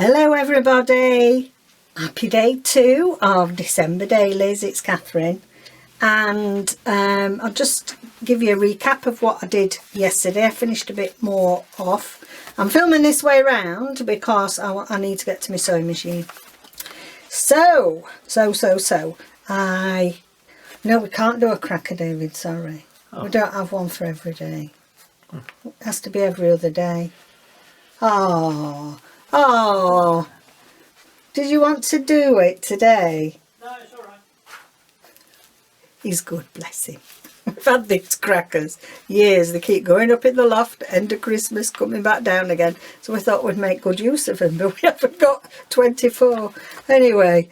Hello everybody, happy day 2 of December dailies. It's Catherine, and I'll just give you a recap of what I did yesterday. I finished a bit more off. I'm filming this way around because I need to get to my sewing machine. So no, we can't do a cracker, David, sorry. We don't have one for every day. It has to be every other day. Oh, did you want to do it today? No, it's all right. He's good, bless him. We've had these crackers years. They keep going up in the loft, end of Christmas, coming back down again. So we thought we'd make good use of them, but we haven't got 24. Anyway,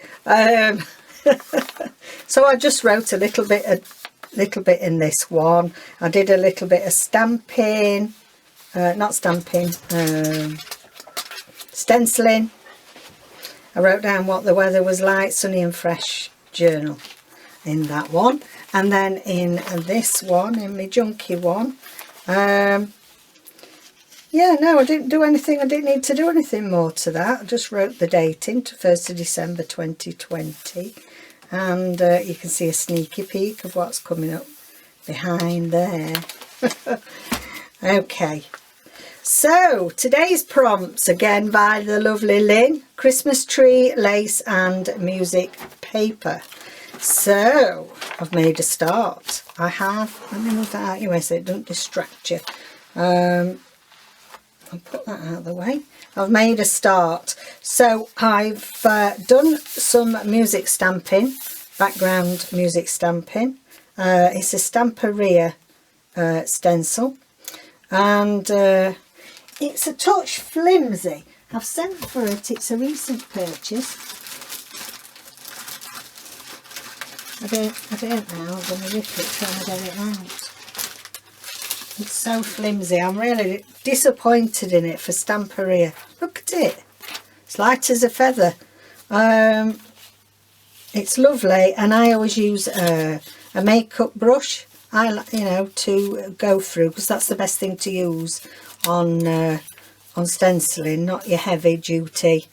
so I just wrote a little bit in this one. I did a little bit of stamping, stenciling. I wrote down what the weather was like, sunny and fresh journal in that one. And then in this one, in my junky one, yeah, no, I didn't do anything. I didn't need to do anything more to that. I just wrote the date into 1st of December 2020. And you can see a sneaky peek of what's coming up behind there. Okay. So, today's prompts, again by the lovely Lyn, Christmas tree, lace and music paper. So, I've made a start. I have, let me move that out of your way so it doesn't distract you. I'll put that out of the way. I've made a start. So, I've done some music stamping, background music stamping. It's a Stamperia stencil. And it's a touch flimsy. I've sent for it. It's a recent purchase. I don't know. I'm going to rip it trying to get it out. It's so flimsy. I'm really disappointed in it for Stamperia. Look at it. It's light as a feather. It's lovely, and I always use a makeup brush. To go through, because that's the best thing to use on stenciling, not your heavy duty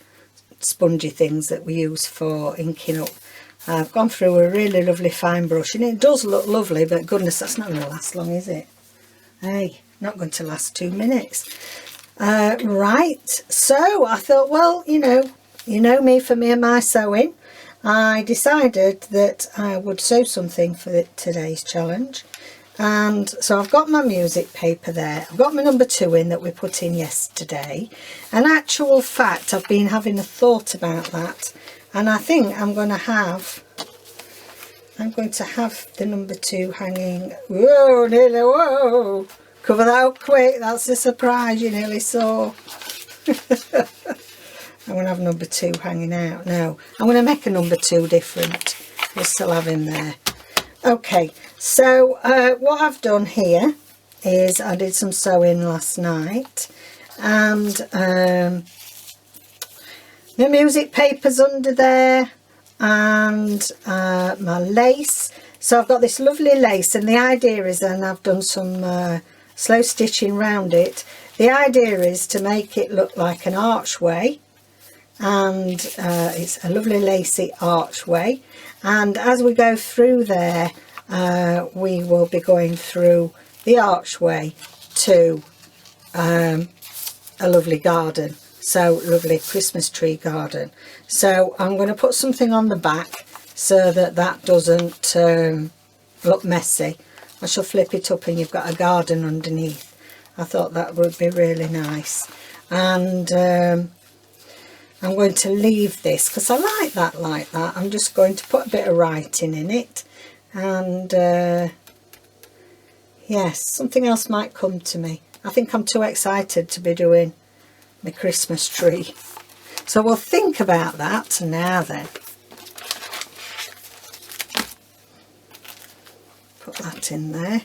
spongy things that we use for inking up. I've gone through a really lovely fine brush, and it does look lovely, but goodness, that's not going to last long, is it? Hey, not going to last 2 minutes. Right, so I thought, well, you know me for me and my sewing. I decided that I would sew something for today's challenge, and so I've got my music paper there. I've got my number 2 in that we put in yesterday. In actual fact, I've been having a thought about that, and I think I'm going to have the number 2 hanging. Whoa, nearly, whoa, cover that up quick, that's a surprise you nearly saw. I'm going to have number 2 hanging out. No, I'm going to make a number 2 different. We'll still have him there. Okay, so what I've done here is I did some sewing last night, and the music paper's under there, and my lace. So I've got this lovely lace, and the idea is, and I've done some slow stitching round it. The idea is to make it look like an archway. And it's a lovely lacy archway, and as we go through there we will be going through the archway to a lovely garden, so lovely Christmas tree garden. So I'm going to put something on the back so that doesn't look messy. I shall flip it up and you've got a garden underneath. I thought that would be really nice, and I'm going to leave this because I like that. I'm just going to put a bit of writing in it, and yes, something else might come to me. I think I'm too excited to be doing my Christmas tree, so we'll think about that now then. Put that in there.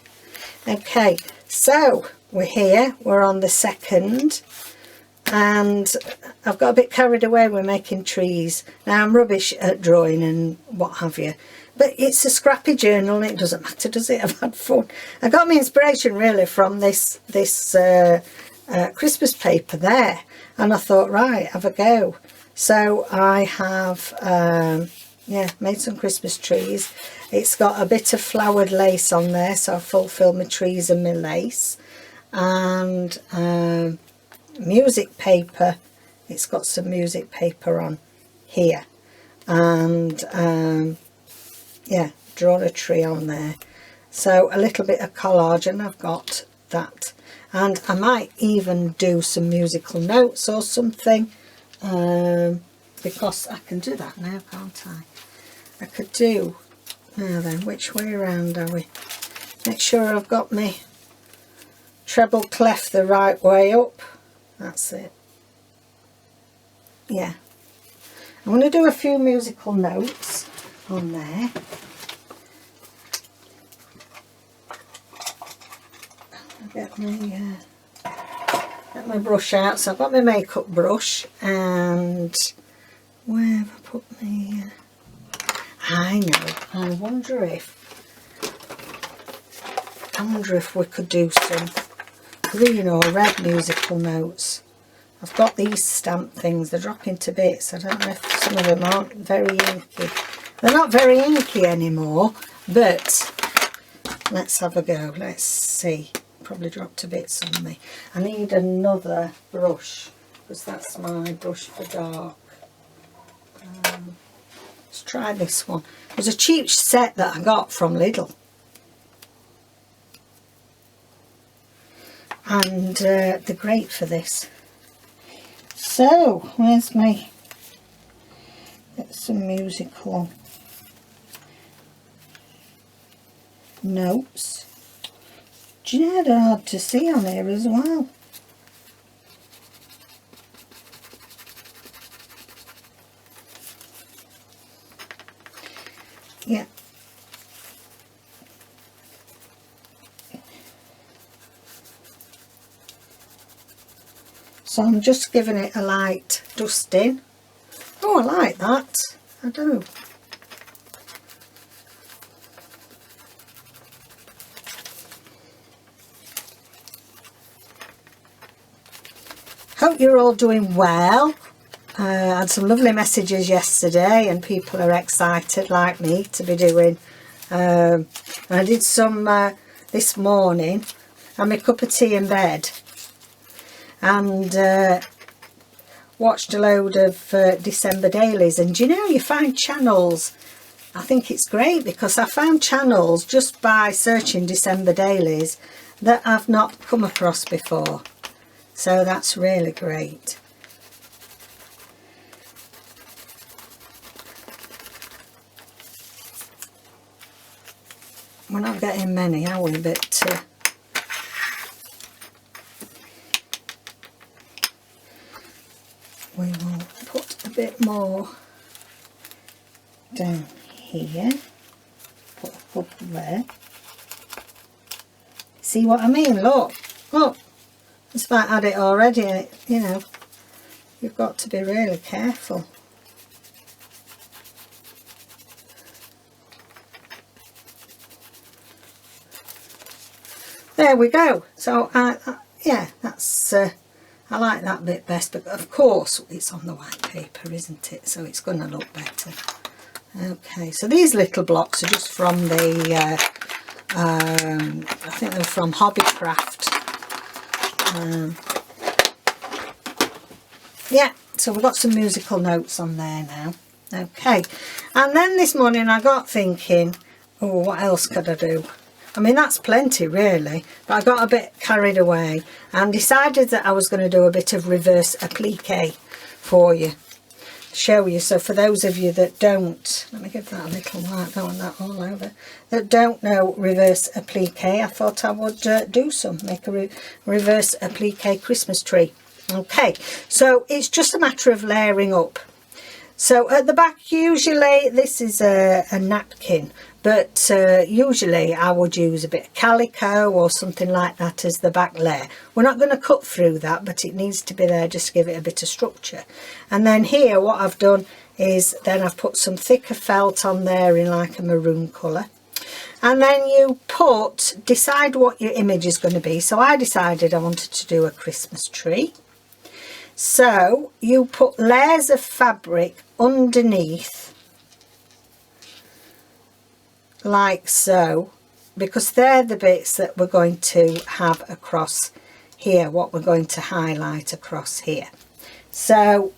Okay, so we're here, we're on the 2nd. And I've got a bit carried away with making trees. Now, I'm rubbish at drawing and what have you, but it's a scrappy journal and it doesn't matter, does it? I've had fun. I got my inspiration really from this Christmas paper there, and I thought, right, have a go. So I have yeah, made some Christmas trees. It's got a bit of flowered lace on there, so I fulfilled my trees and my lace. And music paper, it's got some music paper on here, and yeah, drawn a tree on there. So a little bit of collage, and I've got that. And I might even do some musical notes or something, because I can do that now, can't I? I could do, now then, which way around are we? Make sure I've got my treble clef the right way up. That's it. Yeah. I'm going to do a few musical notes on there. Get my brush out. So I've got my makeup brush, and where have I put my I know, I wonder if we could do some green or red musical notes. I've got these stamp things, they're dropping to bits. I don't know if some of them aren't very inky. They're not very inky anymore, but let's have a go. Let's see. Probably dropped to bits on me. I need another brush, because that's my brush for dark. Let's try this one. It was a cheap set that I got from Lidl. And they're great for this. So, where's my... Get some musical notes. Do you know they're hard to see on here as well? Yeah. So I'm just giving it a light dusting. Oh, I like that. I do. Hope you're all doing well. I had some lovely messages yesterday, and people are excited like me to be doing. I did some this morning. I had my cup of tea in bed, and watched a load of December dailies. And do you know, you find channels. I think it's great, because I found channels just by searching December dailies that I've not come across before. So that's really great. We're not getting many, are we? But we will put a bit more down here. Put a couple there. See what I mean? Look, look. It's about had it already. You know, you've got to be really careful. There we go. So yeah, that's I like that bit best, but of course it's on the white paper, isn't it? So it's going to look better. Okay, so these little blocks are just from the I think they're from Hobbycraft. Yeah, so we've got some musical notes on there now. Okay, and then this morning I got thinking, oh, what else could I do? I mean, that's plenty really, but I got a bit carried away and decided that I was going to do a bit of reverse applique for you, show you. So for those of you that don't, let me give that a little light, don't want that all over, that don't know reverse applique, I thought I would do some, make a reverse applique Christmas tree. Okay, so it's just a matter of layering up. So at the back, usually this is a napkin, but usually I would use a bit of calico or something like that as the back layer. We're not going to cut through that, but it needs to be there just to give it a bit of structure. And then here what I've done is then I've put some thicker felt on there in like a maroon colour. And then you decide what your image is going to be. So I decided I wanted to do a Christmas tree. So you put layers of fabric underneath, like so, because they're the bits that we're going to have across here, what we're going to highlight across here. So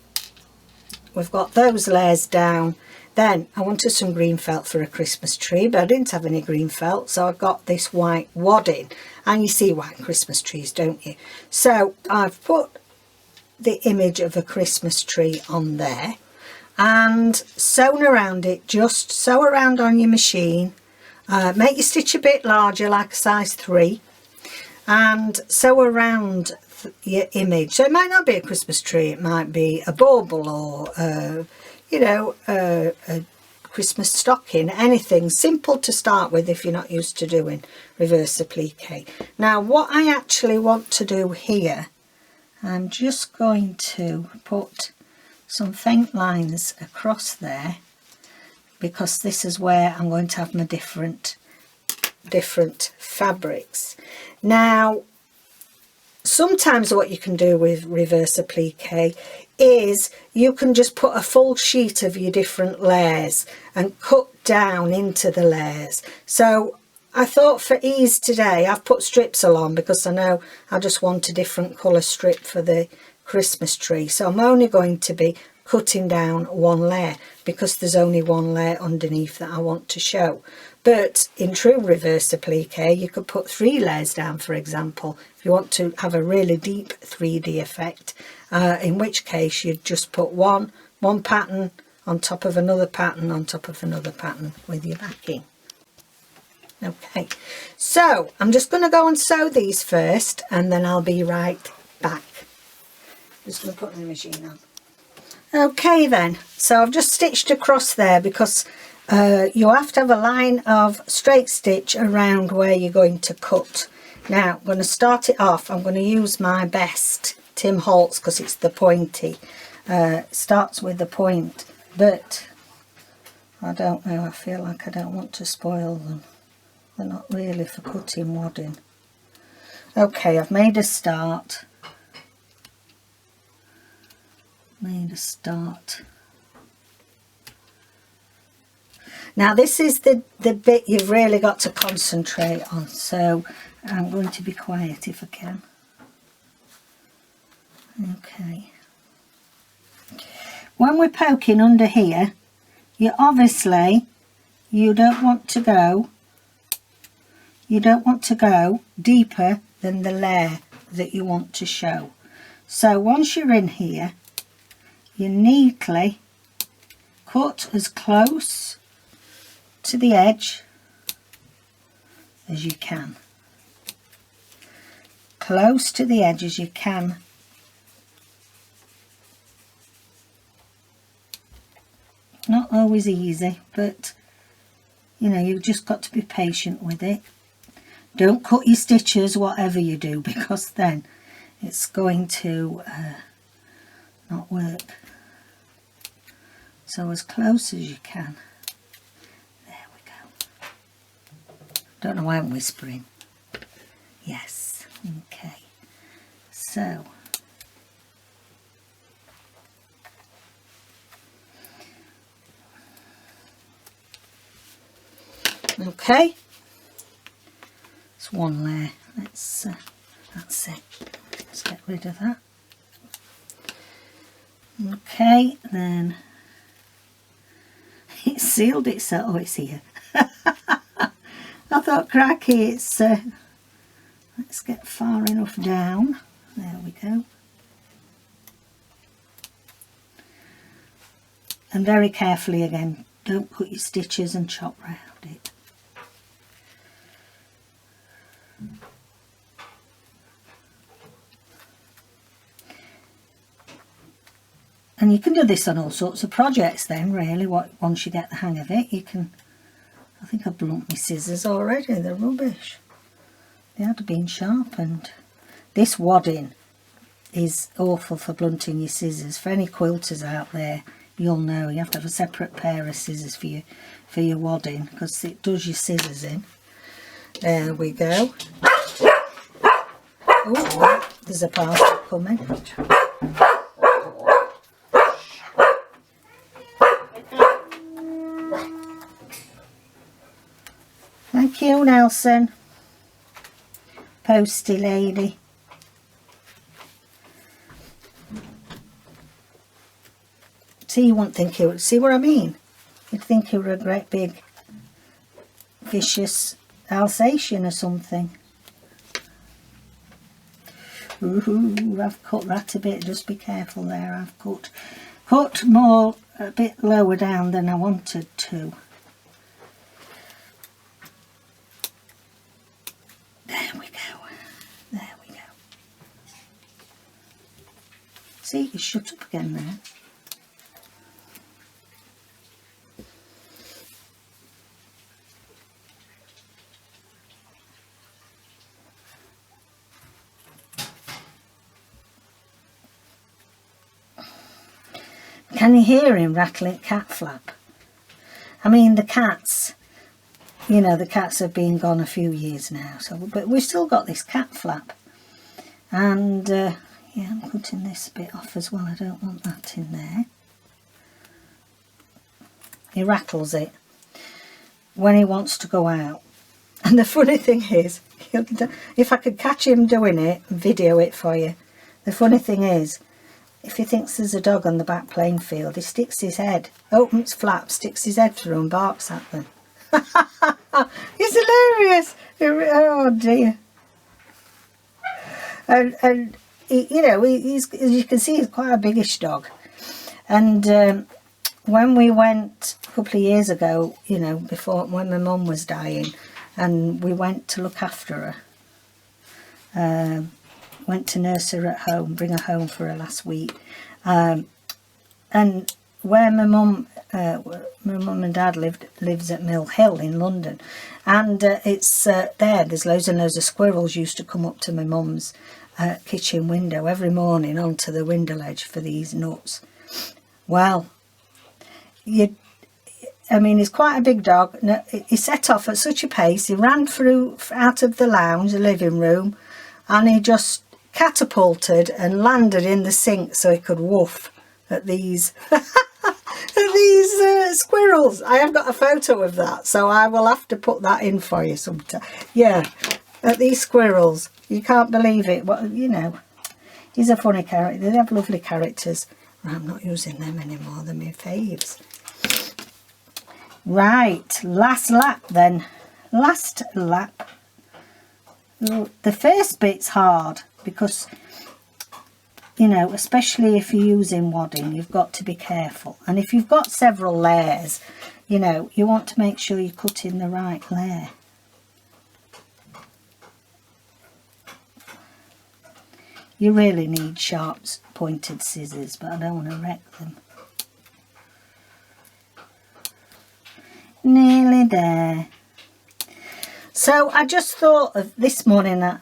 we've got those layers down. Then I wanted some green felt for a Christmas tree, but I didn't have any green felt, so I got this white wadding. And you see white Christmas trees, don't you? So I've put the image of a Christmas tree on there and sewn around it. Just sew around on your machine. Make your stitch a bit larger, like a size 3, and sew around your image. So it might not be a Christmas tree, it might be a bauble or you know, a Christmas stocking, anything simple to start with if you're not used to doing reverse applique. Now what I actually want to do here, I'm just going to put some faint lines across there, because this is where I'm going to have my different fabrics. Now sometimes what you can do with reverse applique is you can just put a full sheet of your different layers and cut down into the layers. So I thought for ease today I've put strips along, because I know I just want a different colour strip for the Christmas tree. So I'm only going to be cutting down one layer, because there's only one layer underneath that I want to show. But in true reverse applique you could put 3 layers down, for example, if you want to have a really deep 3D effect, in which case you'd just put one pattern on top of another pattern on top of another pattern with your backing. Okay, so I'm just going to go and sew these first, and then I'll be right back. Just going to put the machine on. Okay then, so I've just stitched across there, because you have to have a line of straight stitch around where you're going to cut. Now I'm going to start it off. I'm going to use my best Tim Holtz, because it's the pointy. Starts with the point, but I don't know, I feel like I don't want to spoil them. They're not really for cutting wadding. Okay, I've made a start. Now this is the bit you've really got to concentrate on, so I'm going to be quiet if I can. Okay. When we're poking under here, you don't want to go deeper than the layer that you want to show. So once you're in here, you neatly cut as close to the edge as you can. Close to the edge as you can. Not always easy, but you know, you've just got to be patient with it. Don't cut your stitches whatever you do, because then it's going to not work. So as close as you can. There we go. Don't know why I'm whispering. Yes, okay. So okay, it's one layer. That's it. Let's get rid of that. Okay, then it sealed itself. Oh, it's here. I thought, cracky, it's let's get far enough down. There we go. And very carefully again, don't cut your stitches and chop round it. And you can do this on all sorts of projects then, really, once you get the hang of it. You can, I think I've blunt my scissors already, they're rubbish. They had been sharpened. This wadding is awful for blunting your scissors. For any quilters out there, you'll know you have to have a separate pair of scissors for your wadding, because it does your scissors in. There we go. Oh, there's a parcel coming. Thank you, Nelson. Posty lady. See, you wouldn't think you see what I mean? You'd think you were a great big vicious Alsatian or something. Ooh, I've cut that a bit, just be careful there. I've cut more a bit lower down than I wanted to. There we go. There we go. See, it's shut up again there. Can you hear him rattling cat flap? I mean, the cats, you know, the cats have been gone a few years now, so but we've still got this cat flap. And yeah, I'm cutting this bit off as well. I don't want that in there. He rattles it when he wants to go out. And the funny thing is, if I could catch him doing it and video it for you, the funny thing is, if he thinks there's a dog on the back playing field, he sticks his head, opens flap, sticks his head through and barks at them. It's hilarious. Oh dear. And he, you know, he's, as you can see, he's quite a biggish dog. And when we went a couple of years ago, you know, before, when my mum was dying, and we went to look after her, went to nurse her at home, bring her home for her last week, and where my mum and dad lives at Mill Hill in London, and it's there's loads and loads of squirrels used to come up to my mum's kitchen window every morning onto the window ledge for these nuts. Well, I mean, he's quite a big dog. He set off at such a pace, he ran through out of the lounge, the living room, and he just catapulted and landed in the sink so he could woof at these squirrels. I have got a photo of that, so I will have to put that in for you sometime. Yeah, at these squirrels. You can't believe it. Well, you know, he's a funny character. They have lovely characters. I'm not using them anymore. They're my faves. Right, last lap then. Last lap. The first bit's hard because, you know, especially if you're using wadding, you've got to be careful. And if you've got several layers, you know, you want to make sure you cut in the right layer. You really need sharp pointed scissors, but I don't want to wreck them. Nearly there. So I just thought of this morning that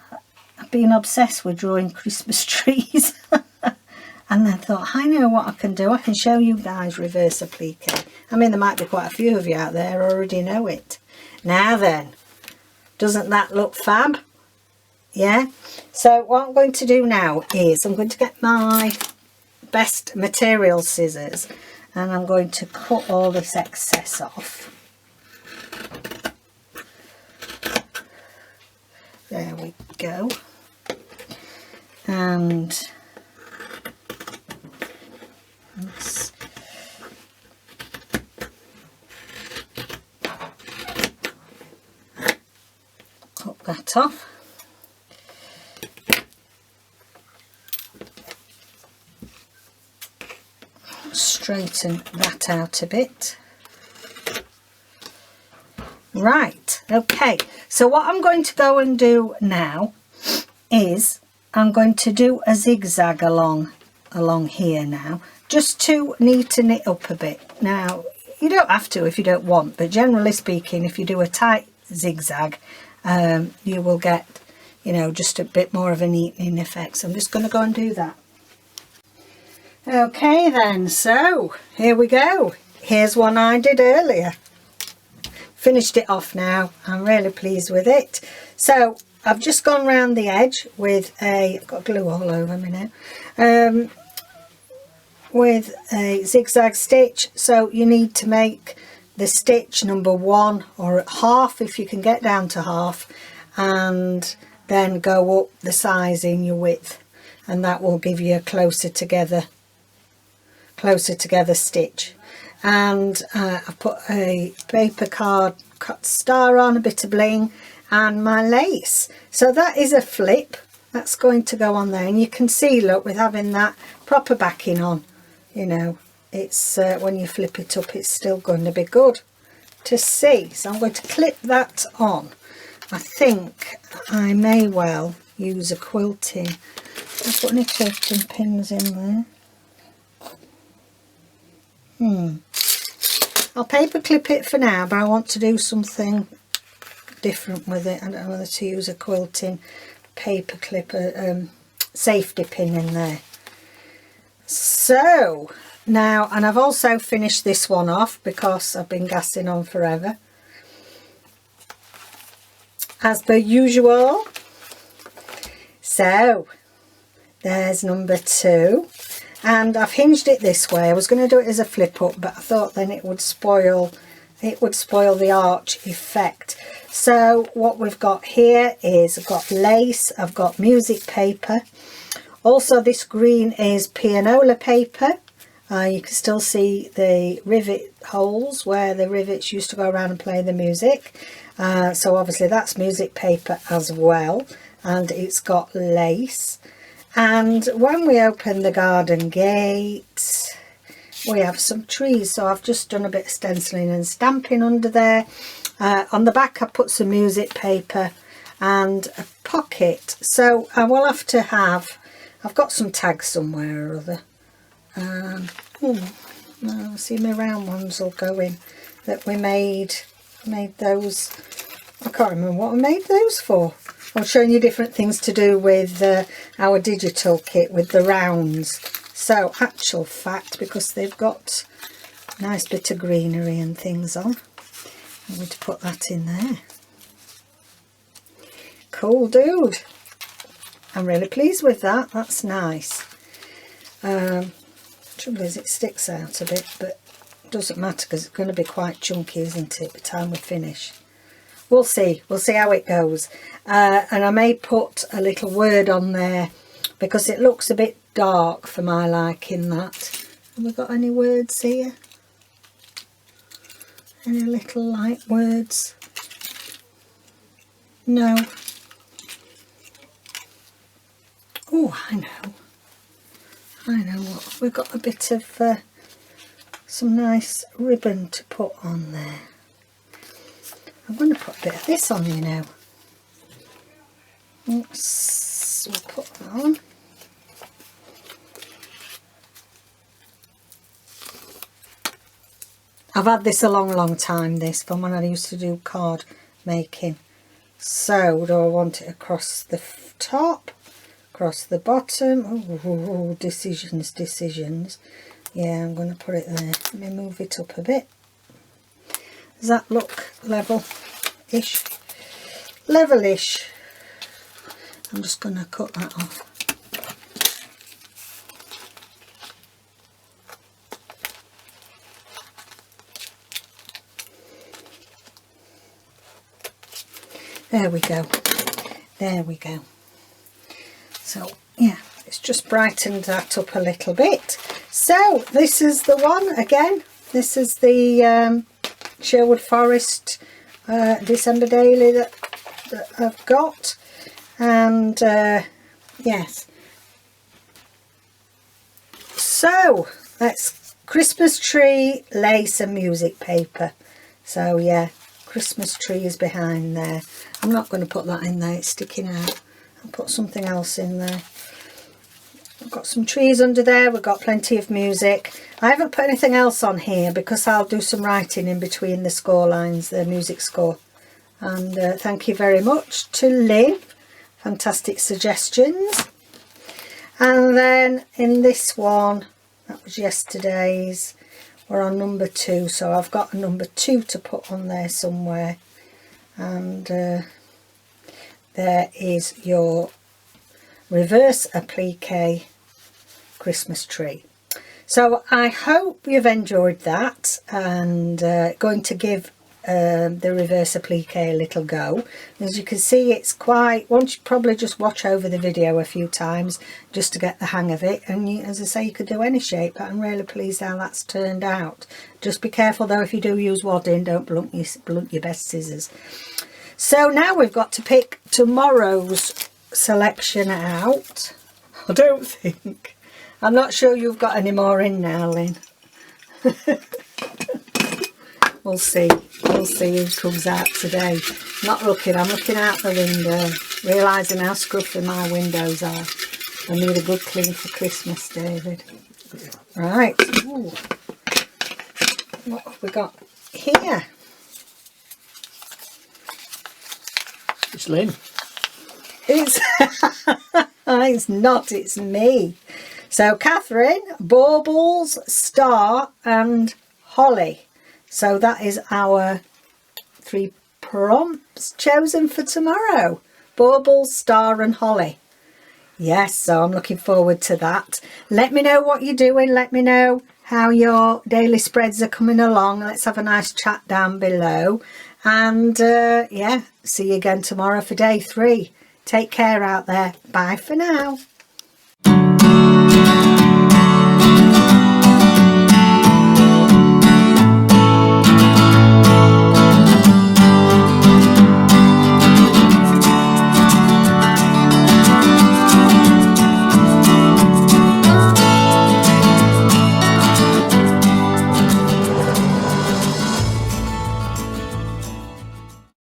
I've been obsessed with drawing Christmas trees. And I thought, I know what I can do. I can show you guys reverse applique. I mean, there might be quite a few of you out there who already know it. Now then, doesn't that look fab? Yeah? So what I'm going to do now is I'm going to get my best material scissors and I'm going to cut all this excess off. There we go. And let's cut that off. Straighten that out a bit. Right, okay, so what I'm going to go and do now is I'm going to do a zigzag along here now, just to neaten it up a bit. Now, you don't have to if you don't want, but generally speaking, if you do a tight zigzag, you will get, you know, just a bit more of a neatening effect. So I'm just going to go and do that. Okay then, so here we go. Here's one I did earlier. Finished it off now. I'm really pleased with it. So I've just gone round the edge with I've got glue all over me now, with a zigzag stitch. So you need to make the stitch number 1 or half if you can get down to half, and then go up the size in your width, and that will give you a closer together stitch. And I've put a paper card cut star on, a bit of bling, and my lace. So that is a flip that's going to go on there, and you can see, look, with having that proper backing on, you know, it's when you flip it up, it's still going to be good to see. So I'm going to clip that on. I think I may well use a quilting. I'll put any quilting pins in there. I'll paper clip it for now, but I want to do something different with it. I don't know whether to use a quilting paper clip, safety pin in there. So now, and I've also finished this one off because I've been gassing on forever, as per usual. So there's number 2. And I've hinged it this way. I was going to do it as a flip up, but I thought then it would spoil the arch effect. So what we've got here is, I've got lace, I've got music paper. Also this green is pianola paper. You can still see the rivet holes where the rivets used to go around and play the music. So obviously that's music paper as well. And it's got lace. And when we open the garden gate, we have some trees. So I've just done a bit of stenciling and stamping under there. On the back I put some music paper and a pocket. So I will have to have, I've got some tags somewhere or other. No, see, my round ones will go in, that we made those. I can't remember what I made those for. I'm showing you different things to do with our digital kit with the rounds. So actual fact, because they've got a nice bit of greenery and things on, I'm going to put that in there. Cool dude. I'm really pleased with that. That's nice. Trouble is it sticks out a bit, but it doesn't matter because it's going to be quite chunky, isn't it, by the time we finish. We'll see how it goes. And I may put a little word on there because it looks a bit dark for my liking, that. Have we got any words here? Any little light words? No. Oh, I know what. We've got a bit of some nice ribbon to put on there. I'm going to put a bit of this on, you know. Oops, we'll put that on. I've had this a long time, this, from when I used to do card making. So, do I want it across the top, across the bottom? Oh, decisions. Yeah, I'm going to put it there. Let me move it up a bit. Does that look level-ish? Level-ish. I'm just going to cut that off. There we go. There we go. So, yeah, it's just brightened that up a little bit. So, this is the one again. This is the Sherwood Forest December Daily that I've got. And, yes. So, that's Christmas tree, lace and music paper. So, yeah. Christmas tree is behind there. I'm not going to put that in there, it's sticking out. I'll put something else in there. I've got some trees under there, we've got plenty of music. I haven't put anything else on here because I'll do some writing in between the score lines, the music score. And thank you very much to Lyn. Fantastic suggestions. And then in this one, That was yesterday's. We're on number 2, so I've got a number 2 to put on there somewhere. And there is your reverse applique Christmas tree. So I hope you've enjoyed that, and going to give the reverse applique a little go. As you can see, it's quite, one should probably just watch over the video a few times just to get the hang of it. And you, as I say, you could do any shape, but I'm really pleased how that's turned out. Just be careful though, if you do use wadding, don't blunt your best scissors. So now we've got to pick tomorrow's selection out. I don't think. I'm not sure you've got any more in now, Lyn. We'll see. We'll see who comes out today. Not looking, I'm looking out the window, realising how scruffy my windows are. I need a good clean for Christmas, David. Right. Ooh. What have we got here? It's Lyn. It's, it's not, it's me. So Catherine, Baubles, Star and Holly. So that is our 3 prompts chosen for tomorrow. Baubles, Star and Holly. Yes, so I'm looking forward to that. Let me know what you're doing. Let me know how your daily spreads are coming along. Let's have a nice chat down below. And yeah, see you again tomorrow for day 3. Take care out there. Bye for now.